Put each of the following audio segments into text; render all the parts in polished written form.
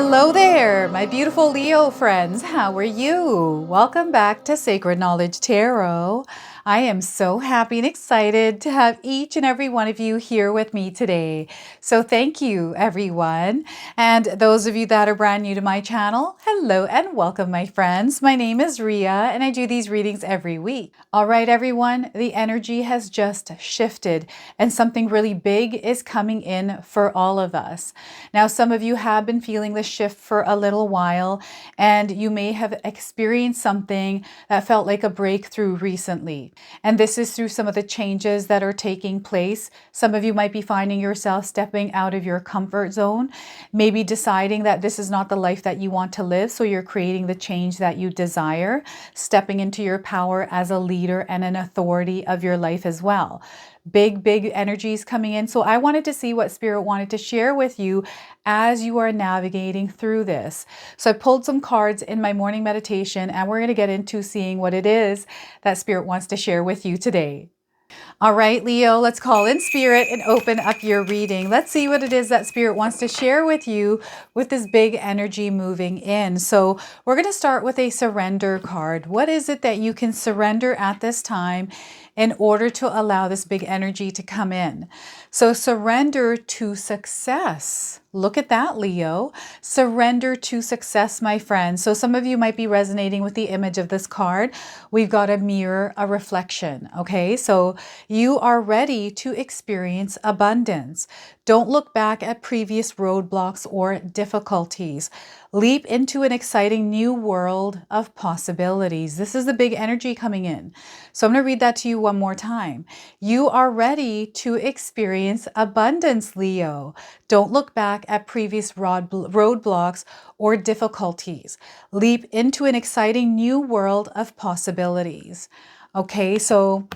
Hello there, my beautiful Leo friends. How are you? Welcome back to Sacred Knowledge Tarot. I am so happy and excited to have each and every one of you here with me today. So thank you, everyone. And those of you that are brand new to my channel, hello and welcome, my friends. My name is Ria and I do these readings every week. All right, everyone, the energy has just shifted and something really big is coming in for all of us. Now, some of you have been feeling the shift for a little while, and you may have experienced something that felt like a breakthrough recently. And this is through some of the changes that are taking place. Some of you might be finding yourself stepping out of your comfort zone, maybe deciding that this is not the life that you want to live. So you're creating the change that you desire, stepping into your power as a leader and an authority of your life as well. Big energies coming in. So I wanted to see what Spirit wanted to share with you as you are navigating through this. So I pulled some cards in my morning meditation, and we're going to get into seeing what it is that Spirit wants to share with you today. All right, Leo, let's call in Spirit and open up your reading. Let's see what it is that Spirit wants to share with you with this big energy moving in. So we're going to start with a surrender card. What is it that you can surrender at this time in order to allow this big energy to come in? So surrender to success. Look at that, Leo. Surrender to success, my friend. So some of you might be resonating with the image of this card. We've got a mirror, a reflection. Okay, so you are ready to experience abundance. Don't look back at previous roadblocks or difficulties. Leap into an exciting new world of possibilities. This is the big energy coming in. So I'm going to read that to you one more time. You are ready to experience abundance, Leo. Don't look back at previous roadblocks or difficulties. Leap into an exciting new world of possibilities. Okay, so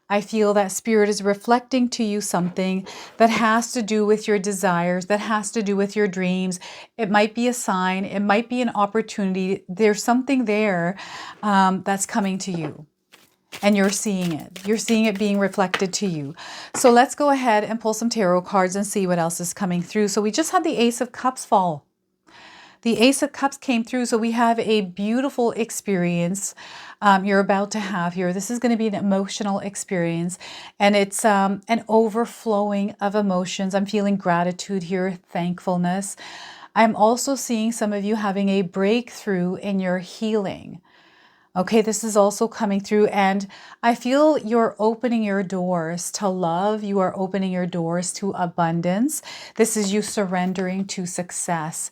I feel that Spirit is reflecting to you something that has to do with your desires, that has to do with your dreams. It might be a sign, it might be an opportunity. There's something there that's coming to you. And you're seeing it. You're seeing it being reflected to you. So let's go ahead and pull some tarot cards and see what else is coming through. So we just had the Ace of Cups fall. The Ace of Cups came through, so we have a beautiful experience you're about to have here. This is going to be an emotional experience, and it's an overflowing of emotions. I'm feeling gratitude here, thankfulness. I'm also seeing some of you having a breakthrough in your healing. Okay, this is also coming through, and I feel you're opening your doors to love. You are opening your doors to abundance. This is you surrendering to success,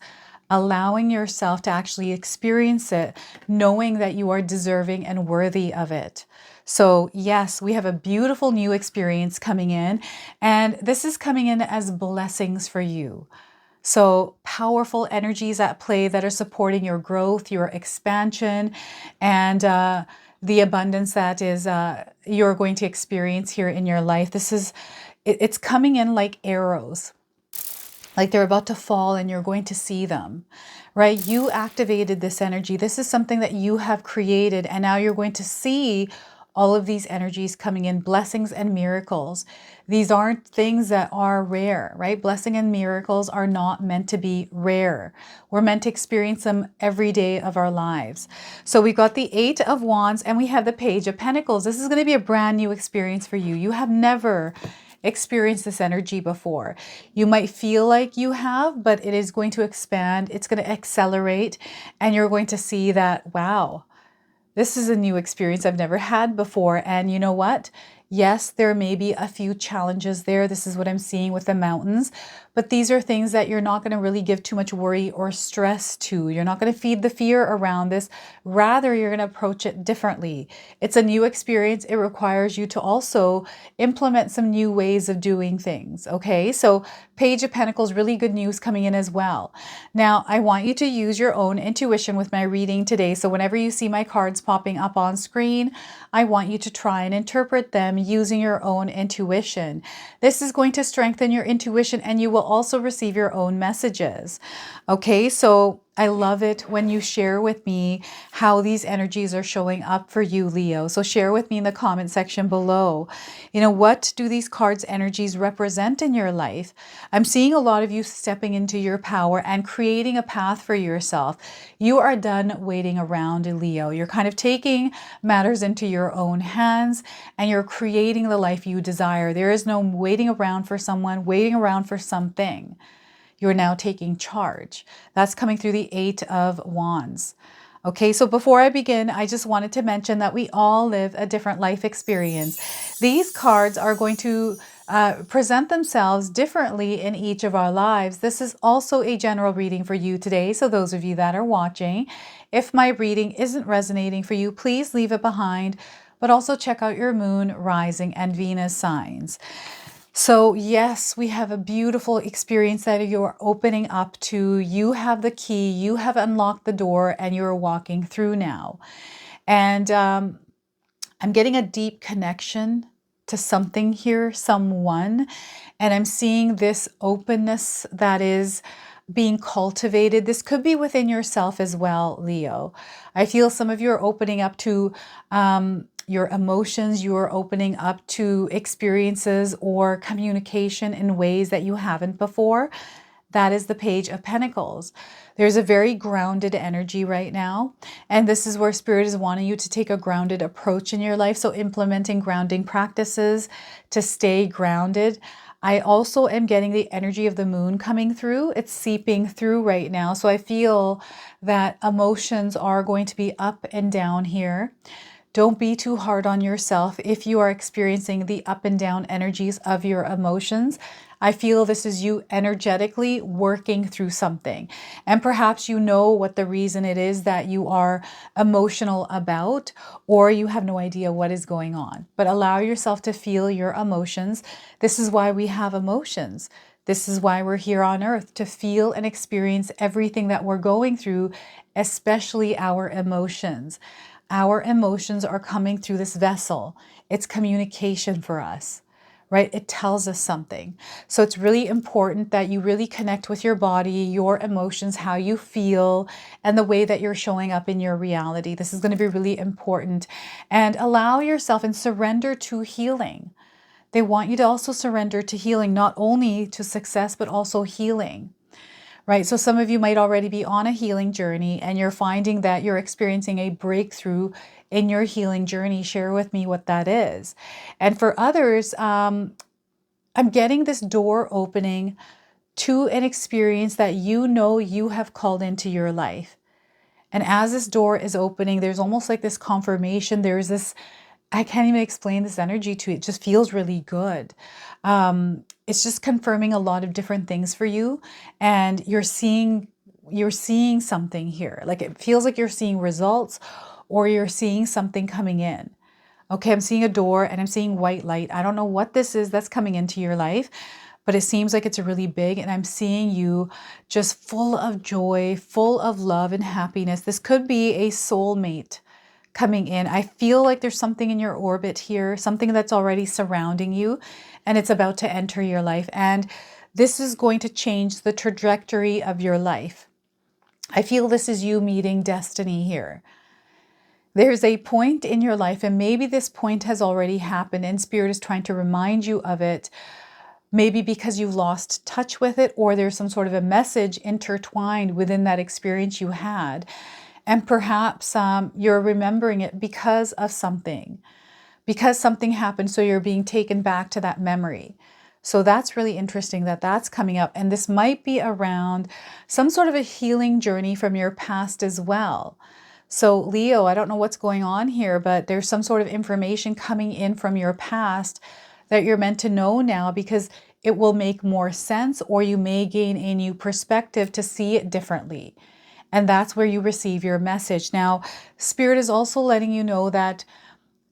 allowing yourself to actually experience it, knowing that you are deserving and worthy of it. So yes, we have a beautiful new experience coming in, and this is coming in as blessings for you. So powerful energies at play that are supporting your growth, your expansion, and the abundance that is you're going to experience here in your life. It's coming in like arrows, like they're about to fall and you're going to see them, right? You activated this energy. This is something that you have created, and now you're going to see all of these energies coming in, blessings and miracles. These aren't things that are rare, right? Blessing and miracles are not meant to be rare. We're meant to experience them every day of our lives. So we got the Eight of Wands and we have the Page of Pentacles. This is going to be a brand new experience for you. You have never experienced this energy before. You might feel like you have, but it is going to expand. It's going to accelerate, and you're going to see that, wow, this is a new experience I've never had before. And you know what? Yes, there may be a few challenges there. This is what I'm seeing with the mountains. But these are things that you're not going to really give too much worry or stress to. You're not going to feed the fear around this. Rather, you're going to approach it differently. It's a new experience. It requires you to also implement some new ways of doing things. Okay, so Page of Pentacles, really good news coming in as well. Now, I want you to use your own intuition with my reading today. So whenever you see my cards popping up on screen, I want you to try and interpret them using your own intuition. This is going to strengthen your intuition, and you will also receive your own messages. Okay, so I love it when you share with me how these energies are showing up for you, Leo. So share with me in the comment section below. What do these cards' energies represent in your life? I'm seeing a lot of you stepping into your power and creating a path for yourself. You are done waiting around, Leo. You're kind of taking matters into your own hands and you're creating the life you desire. There is no waiting around for someone, waiting around for something. You're now taking charge. That's coming through the Eight of Wands. Okay, so before I begin, I just wanted to mention that we all live a different life experience. These cards are going to present themselves differently in each of our lives. This is also a general reading for you today. So those of you that are watching, if my reading isn't resonating for you, please leave it behind, but also check out your moon, rising, and Venus signs. So yes, we have a beautiful experience that you're opening up to. You have the key, you have unlocked the door, and you're walking through now. And I'm getting a deep connection to something here, someone, and I'm seeing this openness that is being cultivated. This could be within yourself as well, Leo. I feel some of you are opening up to your emotions. You are opening up to experiences or communication in ways that you haven't before. That is the Page of Pentacles. There's a very grounded energy right now. And this is where Spirit is wanting you to take a grounded approach in your life. So implementing grounding practices to stay grounded. I also am getting the energy of the moon coming through. It's seeping through right now. So I feel that emotions are going to be up and down here. Don't be too hard on yourself if you are experiencing the up and down energies of your emotions. I feel this is you energetically working through something. And perhaps you know what the reason it is that you are emotional about, or you have no idea what is going on. But allow yourself to feel your emotions. This is why we have emotions. This is why we're here on earth, to feel and experience everything that we're going through, especially our emotions. Our emotions are coming through this vessel. It's communication for us, right? It tells us something. So it's really important that you really connect with your body, your emotions, how you feel, and the way that you're showing up in your reality. This is going to be really important. And allow yourself and surrender to healing. They want you to also surrender to healing, not only to success, but also healing. Right? So some of you might already be on a healing journey and you're finding that you're experiencing a breakthrough in your healing journey. Share with me what that is. And for others, I'm getting this door opening to an experience that you know you have called into your life. And as this door is opening, there's almost like this confirmation. There's this, I can't even explain this energy to you. It just feels really good. It's just confirming a lot of different things for you. And you're seeing something here. Like it feels like you're seeing results or you're seeing something coming in. Okay, I'm seeing a door and I'm seeing white light. I don't know what this is that's coming into your life, but it seems like it's really big. And I'm seeing you just full of joy, full of love and happiness. This could be a soulmate coming in. I feel like there's something in your orbit here, something that's already surrounding you, and it's about to enter your life. And this is going to change the trajectory of your life. I feel this is you meeting destiny here. There's a point in your life, and maybe this point has already happened, and Spirit is trying to remind you of it. Maybe because you've lost touch with it, or there's some sort of a message intertwined within that experience you had. And perhaps you're remembering it because of something. Because something happened, so you're being taken back to that memory. So that's really interesting that that's coming up. And this might be around some sort of a healing journey from your past as well. So Leo, I don't know what's going on here, but there's some sort of information coming in from your past that you're meant to know now, because it will make more sense, or you may gain a new perspective to see it differently. And that's where you receive your message. Now, Spirit is also letting you know that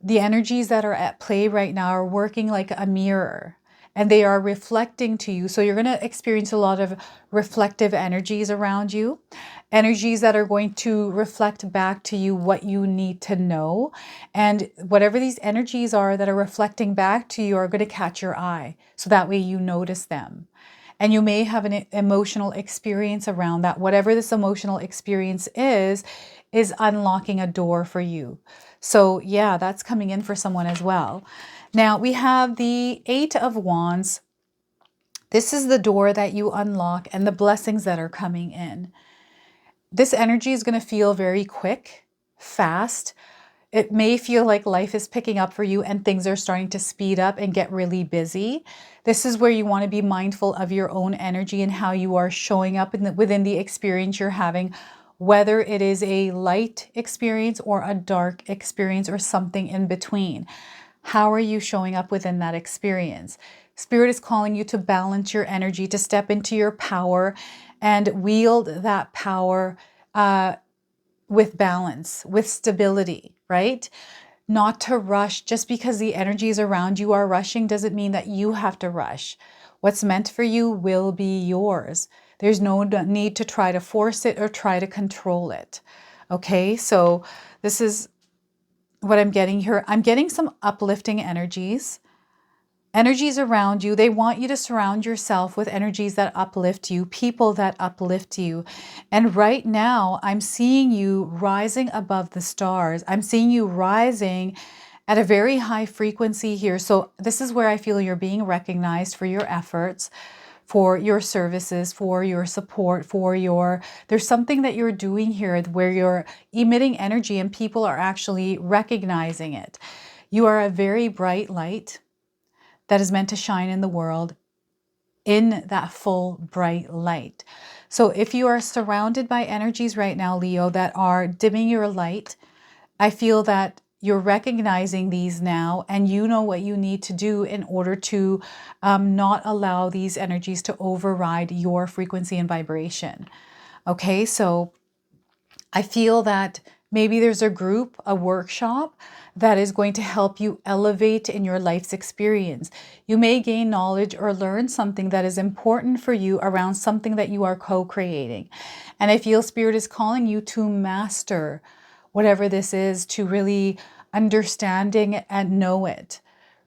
the energies that are at play right now are working like a mirror, and they are reflecting to you. So you're going to experience a lot of reflective energies around you, energies that are going to reflect back to you what you need to know. And whatever these energies are that are reflecting back to you are going to catch your eye. So that way you notice them. And you may have an emotional experience around that. Whatever this emotional experience is unlocking a door for you. So yeah, that's coming in for someone as well. Now we have the Eight of Wands. This is the door that you unlock and the blessings that are coming in. This energy is going to feel very quick, fast. It may feel like life is picking up for you and things are starting to speed up and get really busy. This is where you want to be mindful of your own energy and how you are showing up within the experience you're having, whether it is a light experience or a dark experience or something in between. How are you showing up within that experience? Spirit is calling you to balance your energy, to step into your power and wield that power with balance, with stability, right? Not to rush. Just because the energies around you are rushing doesn't mean that you have to rush. What's meant for you will be yours. There's no need to try to force it or try to control it. Okay, so this is what I'm getting here. I'm getting some uplifting energies around you. They want you to surround yourself with energies that uplift you, people that uplift you. And right now, I'm seeing you rising above the stars. I'm seeing you rising at a very high frequency here. So this is where I feel you're being recognized for your efforts, for your services, for your support, there's something that you're doing here where you're emitting energy and people are actually recognizing it. You are a very bright light that is meant to shine in the world in that full bright light. So if you are surrounded by energies right now, Leo, that are dimming your light, I feel that you're recognizing these now and you know what you need to do in order to not allow these energies to override your frequency and vibration. Okay, so I feel that maybe there's a group, a workshop that is going to help you elevate in your life's experience. You may gain knowledge or learn something that is important for you around something that you are co-creating. And I feel Spirit is calling you to master whatever this is, to really understanding and know it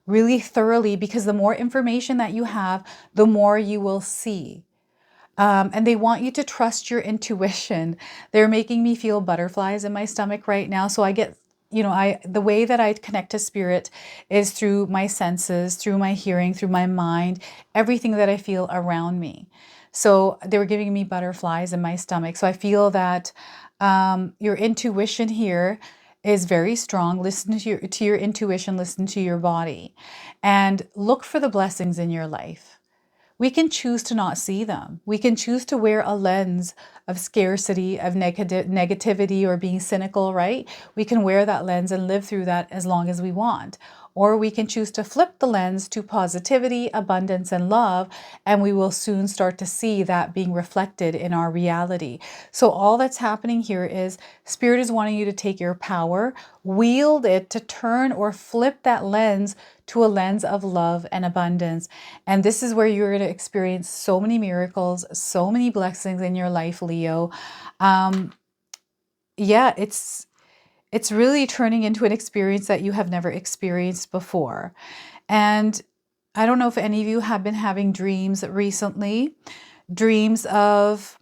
really thoroughly, because the more information that you have, the more you will see. And they want you to trust your intuition. They're making me feel butterflies in my stomach right now. So I get, the way that I connect to Spirit is through my senses, through my hearing, through my mind, everything that I feel around me. So they were giving me butterflies in my stomach. So I feel that your intuition here is very strong. Listen to your intuition, listen to your body, and look for the blessings in your life. We can choose to not see them. We can choose to wear a lens of scarcity, of negativity, or being cynical, right? We can wear that lens and live through that as long as we want. Or we can choose to flip the lens to positivity, abundance, and love, and we will soon start to see that being reflected in our reality. So all that's happening here is Spirit is wanting you to take your power, wield it to turn or flip that lens to a lens of love and abundance. And this is where you're going to experience so many miracles, so many blessings in your life, Leo. Yeah, it's really turning into an experience that you have never experienced before. And I don't know if any of you have been having dreams recently, dreams of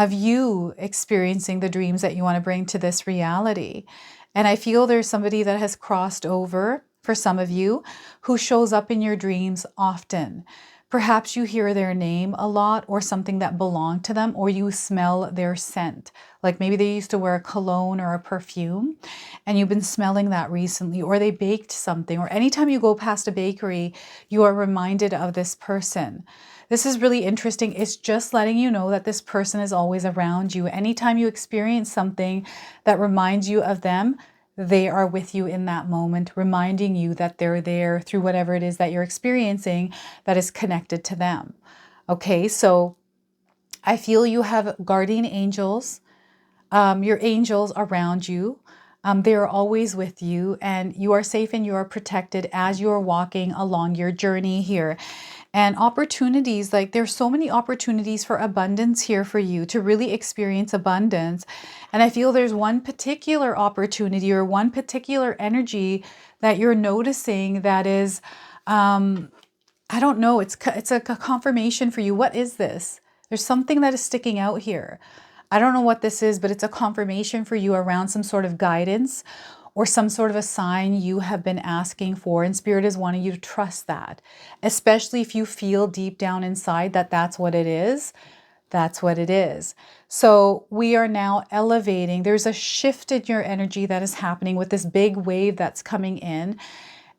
you experiencing the dreams that you want to bring to this reality. And I feel there's somebody that has crossed over for some of you who shows up in your dreams often. Perhaps you hear their name a lot or something that belonged to them, or you smell their scent. Like maybe they used to wear a cologne or a perfume and you've been smelling that recently, or they baked something, or anytime you go past a bakery, you are reminded of this person. This is really interesting. It's just letting you know that this person is always around you. Anytime you experience something that reminds you of them, they are with you in that moment, reminding you that they're there through whatever it is that you're experiencing that is connected to them. Okay, so I feel you have guardian angels, your angels around you. They are always with you, and you are safe and you are protected as you are walking along your journey here. And opportunities, like there's so many opportunities for abundance here for you to really experience abundance. And I feel there's one particular opportunity or one particular energy that you're noticing that is I don't know. It's a confirmation for you. What is this? There's something that is sticking out here. I don't know what this is, but it's a confirmation for you around some sort of guidance or some sort of a sign you have been asking for. And Spirit is wanting you to trust that, especially if you feel deep down inside that that's what it is. That's what it is. So we are now elevating. There's a shift in your energy that is happening with this big wave that's coming in.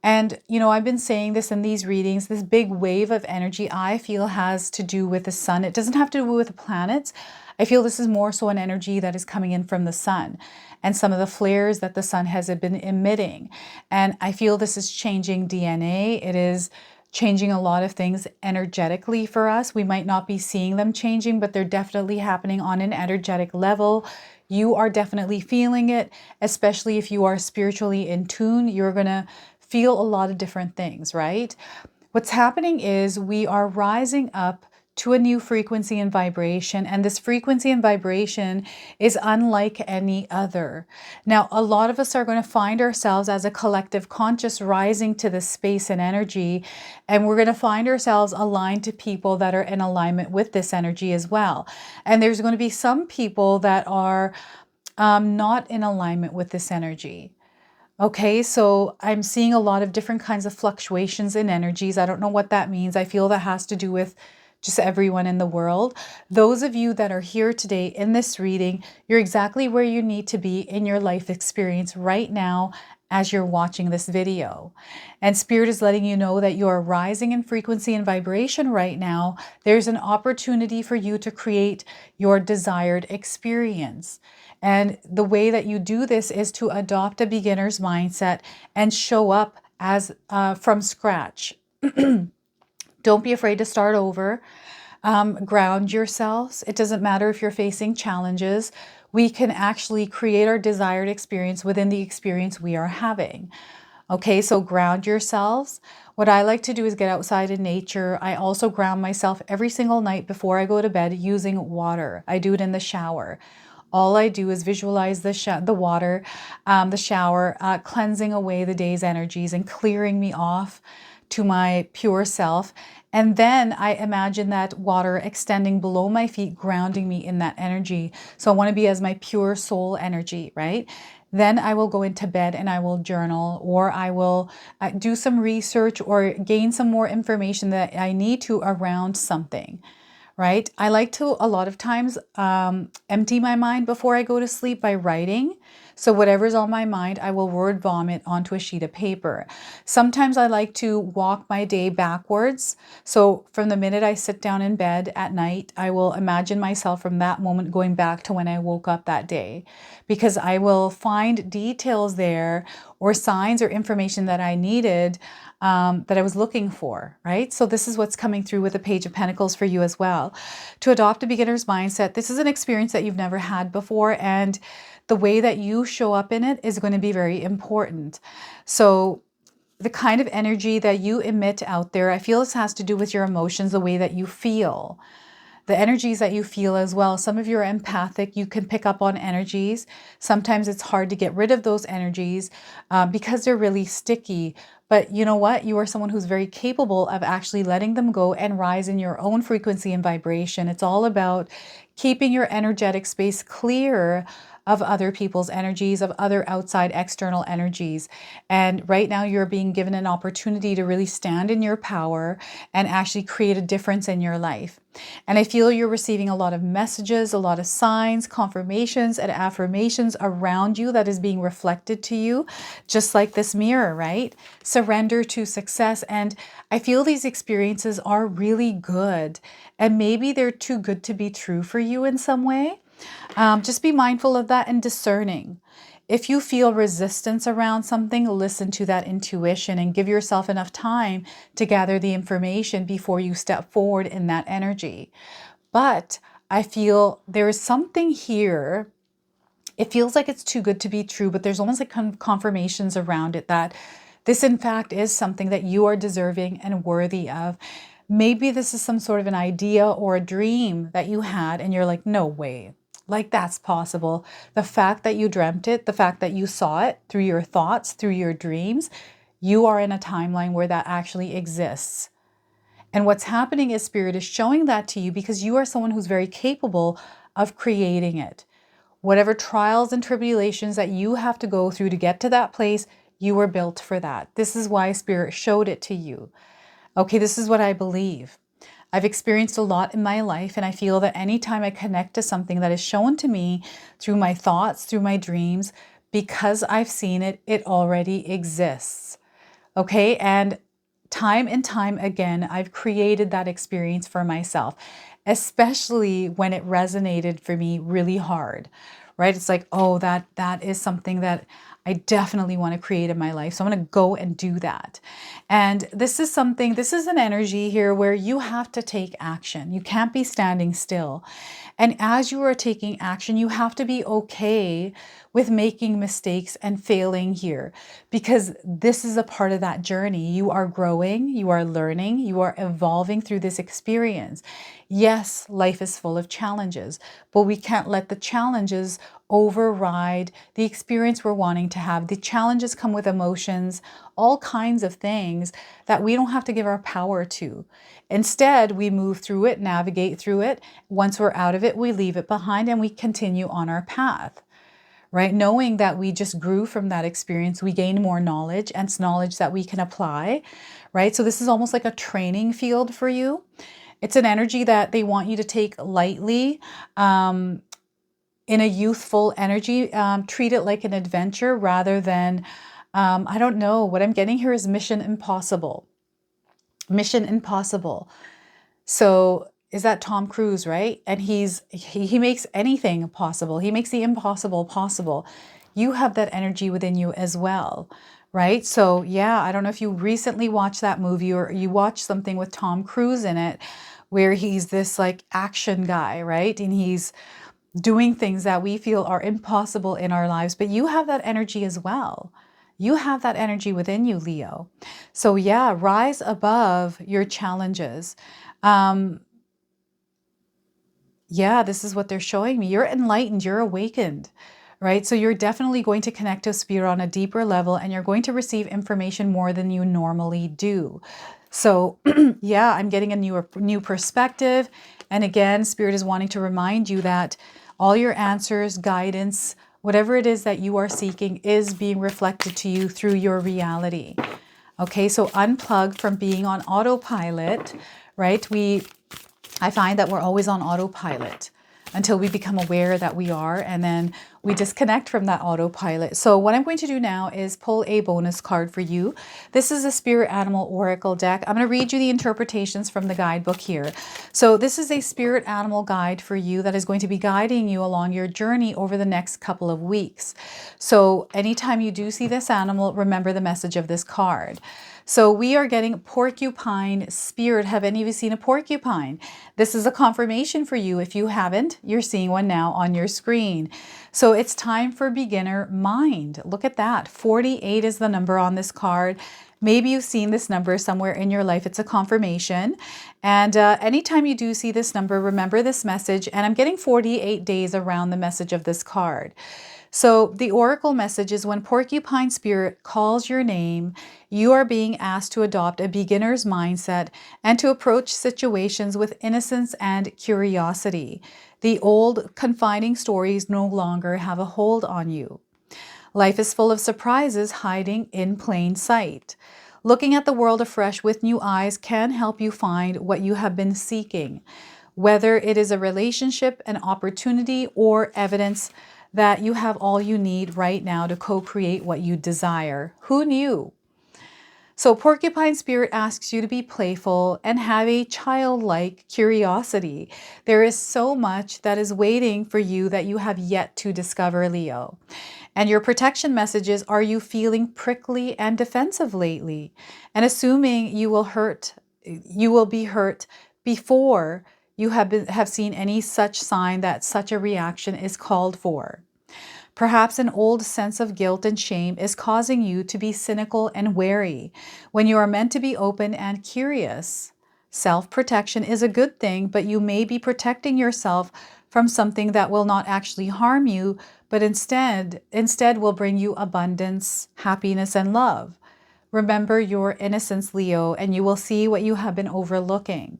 And, you know, I've been saying this in these readings, this big wave of energy I feel has to do with the sun. It doesn't have to do with the planets. I feel this is more so an energy that is coming in from the sun and some of the flares that the sun has been emitting. And I feel this is changing DNA. It is changing a lot of things energetically for us. We might not be seeing them changing, but they're definitely happening on an energetic level. You are definitely feeling it, especially if you are spiritually in tune. You're going to feel a lot of different things, right? What's happening is we are rising up to a new frequency and vibration, and this frequency and vibration is unlike any other. Now, a lot of us are going to find ourselves as a collective conscious rising to this space and energy, and we're going to find ourselves aligned to people that are in alignment with this energy as well. And there's going to be some people that are not in alignment with this energy. Okay, so I'm seeing a lot of different kinds of fluctuations in energies. I don't know what that means. I feel that has to do with just everyone in the world. Those of you that are here today in this reading, you're exactly where you need to be in your life experience right now as you're watching this video. And Spirit is letting you know that you are rising in frequency and vibration right now. There's an opportunity for you to create your desired experience. And the way that you do this is to adopt a beginner's mindset and show up as from scratch. Don't be afraid to start over. Ground yourselves. It doesn't matter if you're facing challenges. We can actually create our desired experience within the experience we are having. Okay, so ground yourselves. What I like to do is get outside in nature. I also ground myself every single night before I go to bed using water. I do it in the shower. All I do is visualize the water, the shower, cleansing away the day's energies and clearing me off to my pure self. And then I imagine that water extending below my feet, grounding me in that energy. So I want to be as my pure soul energy, right? Then I will go into bed and I will journal, or I will do some research or gain some more information that I need to around something. Right? I like to, a lot of times, empty my mind before I go to sleep by writing. So whatever's on my mind, I will word vomit onto a sheet of paper. Sometimes I like to walk my day backwards. So from the minute I sit down in bed at night, I will imagine myself from that moment going back to when I woke up that day, because I will find details there or signs or information that I needed that I was looking for, right? So this is what's coming through with the Page of Pentacles for you as well. To adopt a beginner's mindset, this is an experience that you've never had before, and the way that you show up in it is going to be very important. So the kind of energy that you emit out there, I feel this has to do with your emotions, the way that you feel. The energies that you feel as well. Some of you are empathic. You can pick up on energies. Sometimes it's hard to get rid of those energies because they're really sticky. But you know what? You are someone who's very capable of actually letting them go and rise in your own frequency and vibration. It's all about keeping your energetic space clear of other people's energies, of other outside external energies. And right now you're being given an opportunity to really stand in your power and actually create a difference in your life. And I feel you're receiving a lot of messages, a lot of signs, confirmations, and affirmations around you that is being reflected to you, just like this mirror, right? Surrender to success. And I feel these experiences are really good, and maybe they're too good to be true for you in some way. Just be mindful of that and discerning. If you feel resistance around something, listen to that intuition and give yourself enough time to gather the information before you step forward in that energy. But I feel there is something here. It feels like it's too good to be true, but there's almost like confirmations around it that this, in fact, is something that you are deserving and worthy of. Maybe this is some sort of an idea or a dream that you had, and you're like, no way. Like, that's possible. The fact that you dreamt it, the fact that you saw it through your thoughts, through your dreams, you are in a timeline where that actually exists. And what's happening is Spirit is showing that to you because you are someone who's very capable of creating it. Whatever trials and tribulations that you have to go through to get to that place, you were built for that. This is why Spirit showed it to you. Okay, this is what I believe. I've experienced a lot in my life, and I feel that anytime I connect to something that is shown to me through my thoughts, through my dreams, because I've seen it, it already exists. Okay, and time again, I've created that experience for myself, especially when it resonated for me really hard, right? It's like, oh, that is something that I definitely want to create in my life. So I'm going to go and do that. And this is an energy here where you have to take action. You can't be standing still. And as you are taking action, you have to be okay with making mistakes and failing here, because this is a part of that journey. You are growing, you are learning, you are evolving through this experience. Yes, life is full of challenges, but we can't let the challenges override the experience we're wanting to have. The challenges come with emotions, all kinds of things that we don't have to give our power to. Instead, we move through it, navigate through it. Once we're out of it, we leave it behind and we continue on our path, right? Knowing that we just grew from that experience, we gain more knowledge, and it's knowledge that we can apply, right? So this is almost like a training field for you. It's an energy that they want you to take lightly, in a youthful energy. Treat it like an adventure rather than, I don't know, what I'm getting here is mission impossible. Mission impossible. So is that Tom Cruise, right? And he makes anything possible. He makes the impossible possible. You have that energy within you as well, right? So yeah, I don't know if you recently watched that movie or you watched something with Tom Cruise in it where he's this like action guy, right? And he's doing things that we feel are impossible in our lives, but you have that energy as well. You have that energy within you, Leo. So yeah, rise above your challenges. Yeah, this is what they're showing me. You're enlightened, you're awakened, right? So you're definitely going to connect to Spirit on a deeper level, and you're going to receive information more than you normally do. So yeah, I'm getting a new perspective. And again, Spirit is wanting to remind you that all your answers, guidance, whatever it is that you are seeking is being reflected to you through your reality. Okay, so unplug from being on autopilot, right? I find that we're always on autopilot until we become aware that we are, and then we disconnect from that autopilot. So what I'm going to do now is pull a bonus card for you. This is a Spirit Animal Oracle deck. I'm going to read you the interpretations from the guidebook here. So this is a Spirit Animal guide for you that is going to be guiding you along your journey over the next couple of weeks. So anytime you do see this animal, remember the message of this card. So we are getting porcupine spirit. Have any of you seen a porcupine? This is a confirmation for you. If you haven't, you're seeing one now on your screen. So it's time for beginner mind. Look at that. 48 is the number on this card. Maybe you've seen this number somewhere in your life. It's a confirmation. And anytime you do see this number, remember this message. And I'm getting 48 days around the message of this card. So the oracle message is when porcupine spirit calls your name, you are being asked to adopt a beginner's mindset and to approach situations with innocence and curiosity. The old confining stories no longer have a hold on you. Life is full of surprises hiding in plain sight. Looking at the world afresh with new eyes can help you find what you have been seeking, whether it is a relationship, an opportunity, or evidence that you have all you need right now to co-create what you desire. Who knew? So porcupine spirit asks you to be playful and have a childlike curiosity. There is so much that is waiting for you that you have yet to discover, Leo. And your protection messages, are you feeling prickly and defensive lately? And assuming you will be hurt before you have seen any such sign that such a reaction is called for. Perhaps an old sense of guilt and shame is causing you to be cynical and wary when you are meant to be open and curious. Self-protection is a good thing, but you may be protecting yourself from something that will not actually harm you, but instead will bring you abundance, happiness, and love. Remember your innocence, Leo, and you will see what you have been overlooking.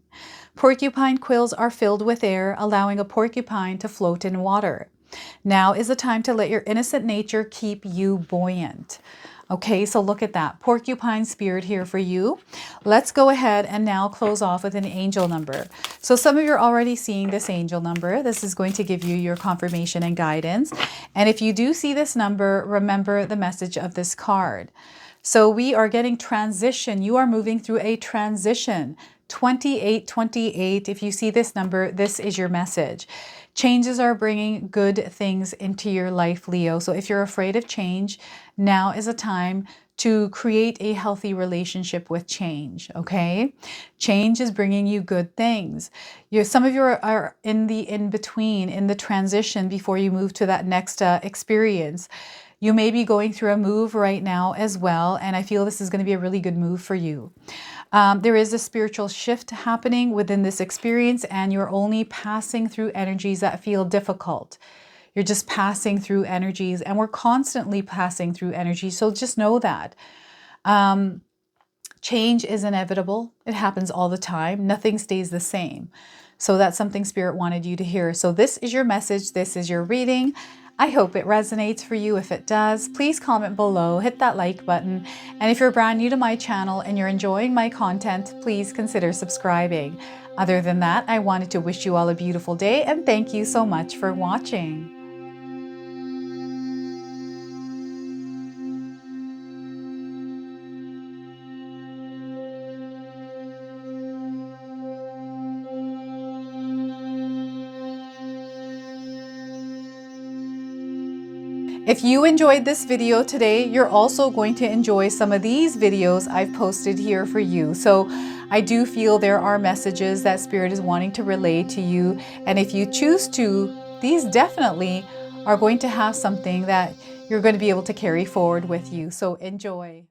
Porcupine quills are filled with air, allowing a porcupine to float in water. Now is the time to let your innocent nature keep you buoyant. Okay, so look at that. Porcupine spirit here for you. Let's go ahead and now close off with an angel number. So some of you are already seeing this angel number. This is going to give you your confirmation and guidance. And if you do see this number, remember the message of this card. So we are getting transition. You are moving through a transition. 2828. If you see this number, this is your message. Changes are bringing good things into your life, Leo. So if you're afraid of change, now is a time to create a healthy relationship with change, okay? Change is bringing you good things. Some of you are in the in-between, in the transition before you move to that next experience. You may be going through a move right now as well, and I feel this is going to be a really good move for you. There is a spiritual shift happening within this experience, and you're only passing through energies that feel difficult. You're just passing through energies, and we're constantly passing through energies, so just know that. Change is inevitable. It happens all the time. Nothing stays the same. So that's something Spirit wanted you to hear. So this is your message. This is your reading. I hope it resonates for you. If it does, please comment below, hit that like button. And if you're brand new to my channel and you're enjoying my content, please consider subscribing. Other than that, I wanted to wish you all a beautiful day and thank you so much for watching. If you enjoyed this video today, you're also going to enjoy some of these videos I've posted here for you. So I do feel there are messages that Spirit is wanting to relay to you. And if you choose to, these definitely are going to have something that you're going to be able to carry forward with you. So enjoy.